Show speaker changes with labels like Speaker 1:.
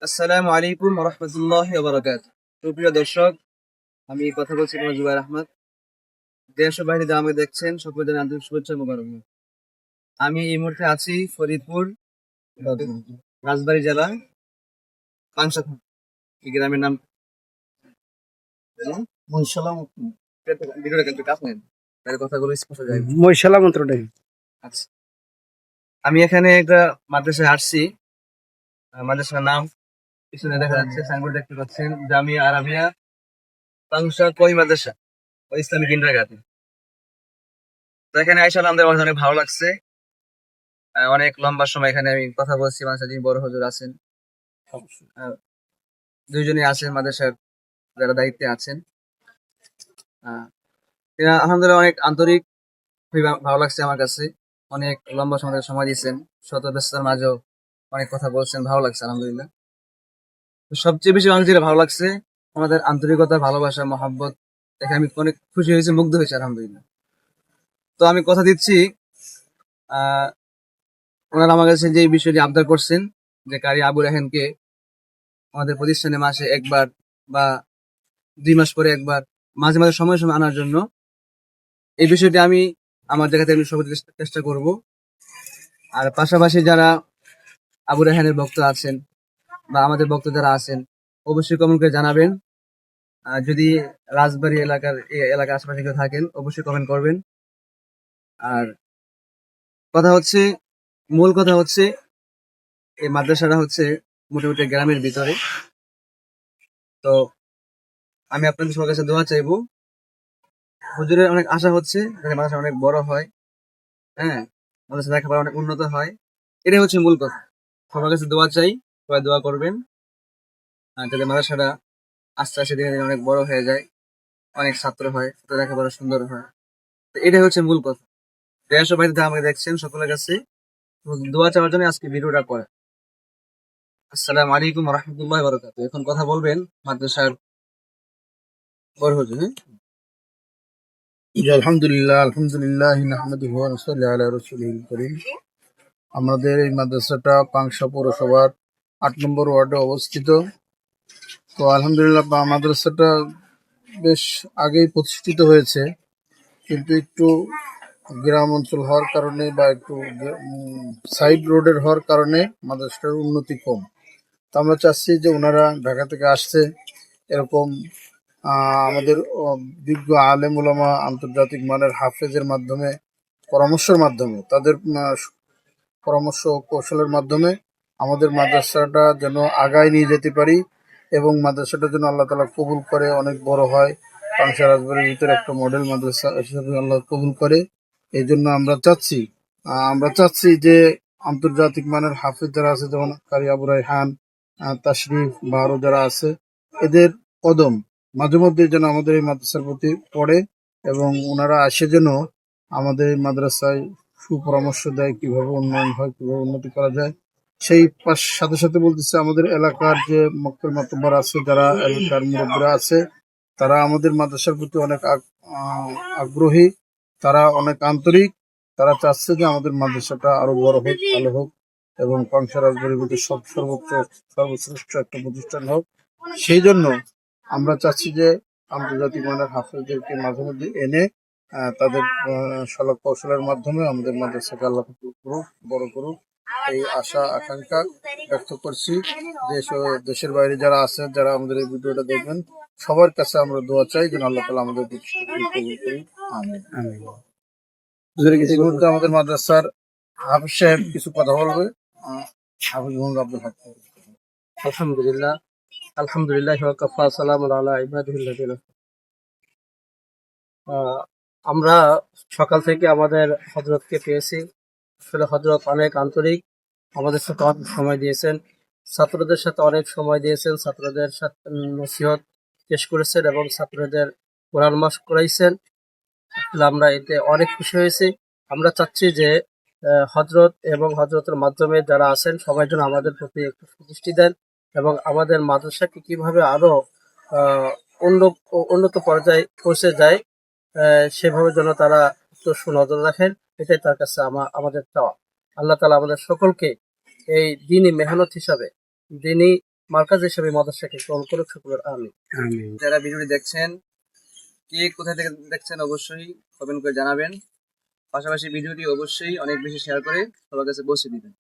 Speaker 1: আসসালামু আলাইকুম ওয়া রাহমাতুল্লাহি ওয়া বারাকাতুহু। সুপ্রিয় দর্শক, আমি কথা বলছি মোহাম্মদ জুবায়ের আহমদ। দেশ ও বাইরে যারা আমাকে দেখছেন সকলের জন্য আন্তরিক শুভেচ্ছা ও মোবারকবাদ। আমি এই মুহূর্তে আছি ফরিদপুর রাজবাড়ী জেলা পাংশা থানা। এই গ্রামের নাম ভিডিওটা কিন্তু কাজ নেন, তার কথাগুলো স্পষ্ট যায়।
Speaker 2: মহিশালা মন্ত্রটাই।
Speaker 1: আচ্ছা, আমি এখানে একটা মাদ্রাসায় আসছি। মাদ্রাসার নাম পিছনে দেখা যাচ্ছে, সাইনবোর্ড দেখতে পাচ্ছেন, জামিয়া আরাবিয়া পাংশা কই মাদ্রাসা ও ইসলামিক কিন্ডারগার্টেন। তো এখানে আইসা আমাদের অনেক ভালো লাগছে। অনেক লম্বা সময় এখানে আমি কথা বলছি, আমার সাথে যিনি বড় হুজুর আছেন, আহ, দুইজনই আছেন মাদ্রাসার যারা দায়িত্বে আছেন। এরা আলহামদুলিল্লাহ অনেক আন্তরিক, খুবই ভালো লাগছে আমার কাছে। অনেক লম্বা সময় ধরে সময় দিচ্ছেন, শত ব্যস্ততার মাঝেও অনেক কথা বলছেন, ভালো লাগছে আলহামদুলিল্লাহ। তো সবচেয়ে বেশি আমার যেটা ভালো লাগছে, আমাদের আন্তরিকতা, ভালোবাসা, মহাব্বত দেখে আমি অনেক খুশি হয়েছি, মুগ্ধ হয়েছি আলহামদুলিল্লাহ। তো আমি কথা দিচ্ছি, আহ ওনারা আমার কাছে যে বিষয়টি আবদার করছেন, যে কারি আবু রায়হানকে আমাদের প্রতিষ্ঠানে মাসে একবার বা 2 মাস পরে একবার, মাঝে মাঝে সময় সময় আনার জন্য, এই বিষয়টি আমি আমার জায়গা থেকে আমি সবাই চেষ্টা করব। আর পাশাপাশি যারা আবু রায়হানের ভক্ত আছেন বা আমাদের ভক্ত যারা আছেন, অবশ্যই কমেন্ট করে জানাবেন। আর যদি রাজবাড়ী এলাকার আশেপাশে কেউ থাকেন, অবশ্যই কমেন্ট করবেন। আর কথা হচ্ছে, মূল কথা হচ্ছে, এই মাদ্রাসাটা হচ্ছে মোটামুটি গ্রামের ভিতরে। তো আমি আপনাদের সবার কাছে দোয়া চাইবো। হুজুরের অনেক আশা হচ্ছে যাতে মাদ্রাসা অনেক বড় হয়, হ্যাঁ, মাদ্রাসা লেখাপড়া অনেক উন্নত হয়। এটাই হচ্ছে মূল কথা। সবার কাছে দোয়া চাই, সবাই দোয়া করবেন, যাতে মাদ্রাসাটা আস্তে আস্তে ধীরে ধীরে অনেক বড় হয়ে যায়, অনেক ছাত্র হয়, ছাত্র লেখাপড়া সুন্দর হয়। তো এটাই হচ্ছে মূল কথা। দেশ ও বাইরে যারা আমাকে দেখছেন সকলের কাছে দোয়া চাওয়ার জন্য আজকে ভিডিওটা করা। আসসালামু আলাইকুম ওয়া রাহমাতুল্লাহি ওয়া বারাকাতুহু। এখন কথা বলবেন মাদ্রাসার বড় হুজুর। হ্যাঁ,
Speaker 2: আলহামদুলিল্লাহ আলহামদুলিল্লাহ নাহমাদুহু ওয়া নুসাল্লি আলা রাসূলিল কারীম। আমাদের এই মাদ্রাসাটা পাংশা পৌরসভার 8 নম্বর ওয়ার্ডে অবস্থিত। তো আলহামদুলিল্লাহ মাদ্রাসাটা বেশ আগেই প্রতিষ্ঠিত হয়েছে, কিন্তু একটু গ্রাম অঞ্চল হওয়ার কারণে বা একটু সাইড রোডের হওয়ার কারণে মাদ্রাসাটার উন্নতি কম। তো আমরা চাচ্ছি যে ওনারা ঢাকা থেকে আসছে, এরকম আমাদের বিজ্ঞ আলেম ওলামা, আন্তর্জাতিক মানের হাফেজের মাধ্যমে, পরামর্শের মাধ্যমে, তাদের পরামর্শ ও কৌশলের মাধ্যমে আমাদের মাদ্রাসাটা যেন আগায় নিয়ে যেতে পারি এবং মাদ্রাসাটা যেন আল্লাহ তালা কবুল করে, অনেক বড় হয়, পাংশা রাজবাড়ির ভিতরে একটা মডেল মাদ্রাসা হিসেবে আল্লাহ কবুল করে। এই জন্য আমরা চাচ্ছি যে আন্তর্জাতিক মানের হাফেজ যারা আছে, যেমন কারি আবু রায়হান, তাশরিফ বা আরো যারা আছে, এদের কদম মাঝে মধ্যে যেন আমাদের এই মাদ্রাসার প্রতি পড়ে এবং ওনারা আসে যেন আমাদের এই মাদ্রাসায় সুপরামর্শ দেয় কিভাবে উন্নয়ন হয়, কিভাবে উন্নতি করা যায়। সেই সাথে সাথে বলতেছে, আমাদের এলাকার যে মক্কেল মাতব্বর আছে, যারা এলাকার মুরব্বীরা আছে, তারা আমাদের মাদ্রাসার প্রতি অনেক আগ্রহী, তারা অনেক আন্তরিক। তারা চাচ্ছে যে আমাদের মাদ্রাসাটা আরো বড় হোক, ভালো হোক এবং পাংশা রাজবাড়ির প্রতি সর্বশ্রেষ্ঠ একটা প্রতিষ্ঠান হোক। সেই জন্য আমরা চাচ্ছি যে আন্তর্জাতিক মানের হাফেজদেরকে মাঝে মধ্যে এনে তাদের শলা কৌশলের মাধ্যমে আমাদের মাদ্রাসাকে আল্লাহ করুক, বড় করুক, এই আশা আকাঙ্ক্ষা ব্যক্ত করছি। দেশের বাইরে যারা আছেন, যারা আমাদের এই ভিডিওটা দেখবেন, সবার কাছে আমরা দোয়া চাই যেন আল্লাহ তাআলা আমাদের প্রতিষ্ঠানকে কবুল করুন। আমিন। এই মুহূর্তে আমাদের মাদ্রাসার হাফিজ সাহেব কিছু কথা বলবে। হাফিজ মোহাম্মদ আব্দুল হক।
Speaker 1: আলহামদুলিল্লাহ, আলহামদুলিল্লাহ ওয়া কাফা, সালামুন আলা ইবাদিহিল্লাযিনা। আমরা সকাল থেকে আমাদের হযরতকে পেয়েছি। আসলে হযরত অনেক আন্তরিক, আমাদের সাথে অনেক সময় দিয়েছেন, ছাত্রদের সাথে অনেক সময় দিয়েছেন, ছাত্রদের সাথে নসিহত পেশ করেছেন এবং ছাত্রদের কোরআন মাস করাইছেন। আসলে আমরা এতে অনেক খুশি হয়েছি। আমরা চাচ্ছি যে হযরত এবং হযরতের মাধ্যমে যারা আছেন সবাই যেন আমাদের প্রতি একটু দৃষ্টি দেন এবং আমাদের মাদ্রাসাকে কিভাবে আরো আহ, উন্নত পর্যায়ে পৌঁছে যায়, সেভাবে যেন তারা একটু সুনজর রাখেন। এটাই তার কাছে আমাদের চাওয়া। আল্লাহ তাআলা আমাদের সকলকে এই দিনই মেহনত হিসাবে, দিনই
Speaker 3: মার্কাজ হিসেবে মাদ্রাসাকে কল করে সকলের আমিন।
Speaker 1: যারা ভিডিওটি দেখছেন, কে কোথা থেকে দেখছেন অবশ্যই কমেন্ট করে জানাবেন। পাশাপাশি ভিডিওটি অবশ্যই অনেক বেশি শেয়ার করে সবার কাছে পৌঁছে দিবেন।